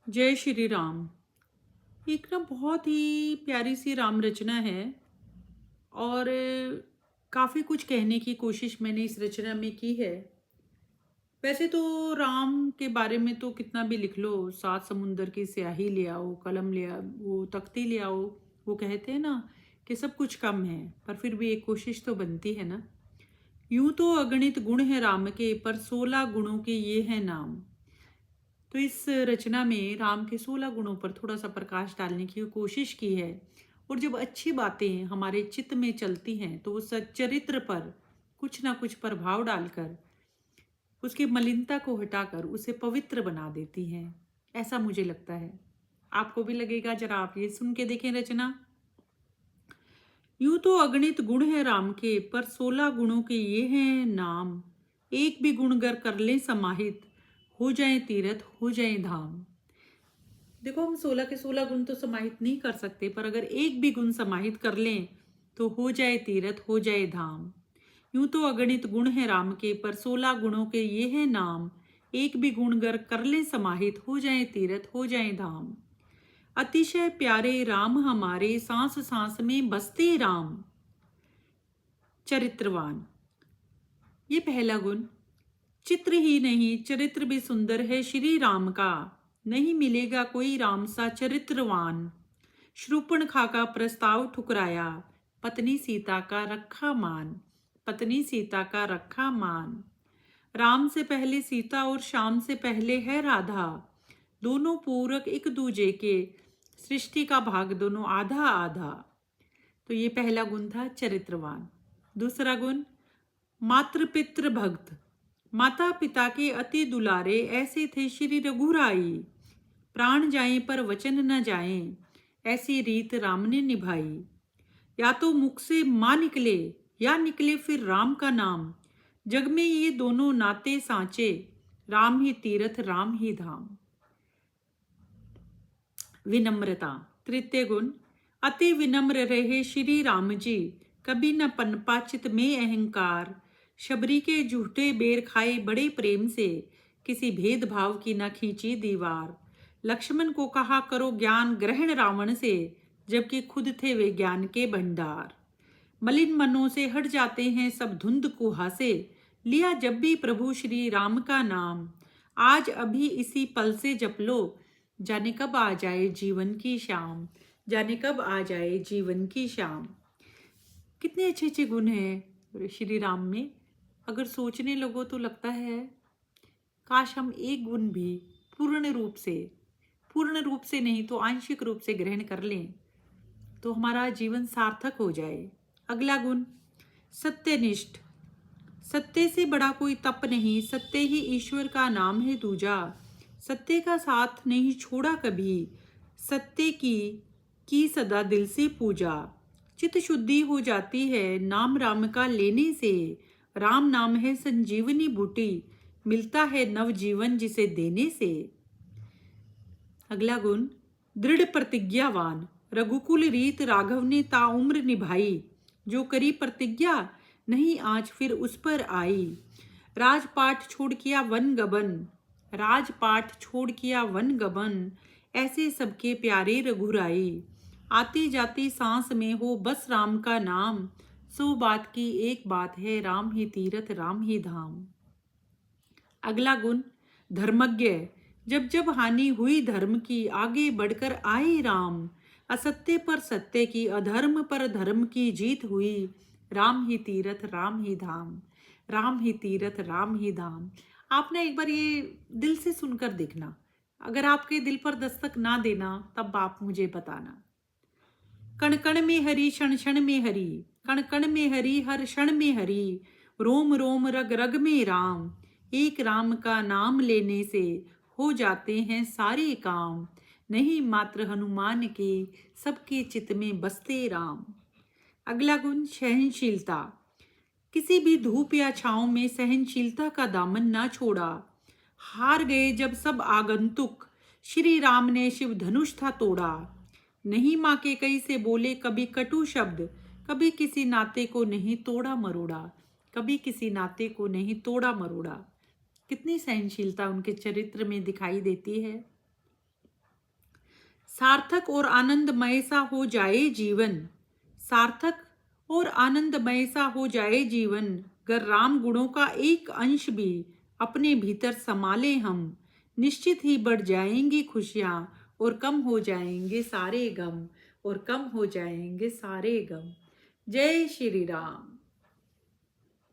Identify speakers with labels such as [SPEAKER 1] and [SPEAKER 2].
[SPEAKER 1] जय श्री राम। एक ना बहुत ही प्यारी सी राम रचना है और काफ़ी कुछ कहने की कोशिश मैंने इस रचना में की है। वैसे तो राम के बारे में तो कितना भी लिख लो, सात समुंदर की स्याही ले आओ, कलम ले आओ, वो तख्ती ले आओ, वो कहते हैं ना कि सब कुछ कम है, पर फिर भी एक कोशिश तो बनती है ना। यूं तो अगणित गुण है राम के, पर 16 गुणों के ये हैं नाम। तो इस रचना में राम के 16 गुणों पर थोड़ा सा प्रकाश डालने की कोशिश की है। और जब अच्छी बातें हमारे चित्त में चलती हैं तो उस चरित्र पर कुछ ना कुछ प्रभाव डालकर उसकी मलिनता को हटाकर उसे पवित्र बना देती हैं। ऐसा मुझे लगता है। आपको भी लगेगा। जरा आप ये सुन के देखें रचना। यूं तो अगणित गुण है राम के, पर 16 गुणों के ये हैं नाम। एक भी गुण गर कर लें समाहित, हो जाए तीरथ हो जाए धाम। देखो, हम 16 के 16 गुण तो समाहित नहीं कर सकते, पर अगर एक भी गुण समाहित कर लें तो हो जाए तीरथ हो जाए धाम। यूं तो अगणित गुण है राम के, पर 16 गुणों के ये हैं नाम। एक भी गुण गर कर लें समाहित, हो जाए तीरथ हो जाए धाम। अतिशय प्यारे राम हमारे, सांस सांस में बसते राम। चरित्रवान, ये पहला गुण। चित्र ही नहीं चरित्र भी सुंदर है श्री राम का। नहीं मिलेगा कोई राम सा चरित्रवान। शूर्पणखा का प्रस्ताव ठुकराया, पत्नी सीता का रखा मान। पत्नी सीता का रखा मान। राम से पहले सीता और श्याम से पहले है राधा। दोनों पूरक एक दूजे के, सृष्टि का भाग दोनों आधा आधा। तो ये पहला गुण था चरित्रवान। दूसरा गुण, मातृ पितृ भक्त। माता पिता के अति दुलारे, ऐसे थे श्री रघुराई। प्राण जाएं पर वचन न जाएं, ऐसी रीत राम ने निभाई। या तो मुख से मां निकले, या निकले फिर राम का नाम। जग में ये दोनों नाते सांचे, राम ही तीरथ राम ही धाम। विनम्रता, तृतीय गुण। अति विनम्र रहे श्री राम जी, कभी न पनपा चित में अहंकार। शबरी के झूठे बेर खाए बड़े प्रेम से, किसी भेदभाव की न खींची दीवार। लक्ष्मण को कहा करो ज्ञान ग्रहण रावण से, जबकि खुद थे वे ज्ञान के भंडार। मलिन मनों से हट जाते हैं सब धुंध कुहासे, लिया जब भी प्रभु श्री राम का नाम। आज अभी इसी पल से जप लो, जाने कब आ जाए जीवन की शाम। जाने कब आ जाए जीवन की शाम। कितने अच्छे अच्छे गुण हैं श्री राम में। अगर सोचने लगो तो लगता है काश हम एक गुण भी पूर्ण रूप से नहीं तो आंशिक रूप से ग्रहण कर लें तो हमारा जीवन सार्थक हो जाए। अगला गुण, सत्यनिष्ठ। सत्य से बड़ा कोई तप नहीं, सत्य ही ईश्वर का नाम है दूजा। सत्य का साथ नहीं छोड़ा कभी, सत्य की सदा दिल से पूजा। चित्त शुद्धि हो जाती है नाम राम का लेने से। राम नाम है संजीवनी बूटी, मिलता है नवजीवन जिसे देने से। अगला गुण, दृढ़ प्रतिज्ञावान। रघुकुल रीत राघव ने ताउम्र निभाई, जो करी प्रतिज्ञा नहीं आज फिर उस पर आई। राजपाट छोड़ किया वन गबन, राजपाट छोड़ किया वन गबन, ऐसे सबके प्यारे रघुराई। आती जाती सांस में हो बस राम का नाम, सो बात की एक बात है राम ही तीरथ राम ही धाम। अगला गुण, धर्मज्ञ। जब जब हानि हुई धर्म की, आगे बढ़कर आए राम। असत्य पर सत्य की, अधर्म पर धर्म की जीत हुई। राम ही तीरथ राम ही धाम। राम ही तीरथ राम ही धाम। आपने एक बार ये दिल से सुनकर देखना। अगर आपके दिल पर दस्तक ना देना तब आप मुझे बताना। कण कण में हरि क्षण क्षण में हरि, कण कण में हरि हर क्षण में हरि। रोम रोम रग रग में राम, एक राम का नाम लेने से हो जाते हैं सारे काम। नहीं मात्र हनुमान के, सबके चित्त में बसते राम। अगला गुण, सहनशीलता। किसी भी धूप या छांव में सहनशीलता का दामन ना छोड़ा। हार गए जब सब आगंतुक, श्री राम ने शिव धनुष था तोड़ा। नहीं माँ के कई से बोले कभी कटु शब्द, कभी किसी नाते को नहीं तोड़ा मरोड़ा। कभी किसी नाते को नहीं तोड़ा मरोड़ा। कितनी सहनशीलता उनके चरित्र में दिखाई देती है। सार्थक और आनंदमय सा हो जाए जीवन, सार्थक और आनंदमय सा हो जाए जीवन, अगर राम गुणों का एक अंश भी अपने भीतर संभाले हम, निश्चित ही बढ़ जाएंगी खुशियाँ और कम हो जाएंगे सारे गम, और कम हो जाएंगे सारे गम। जय श्री राम।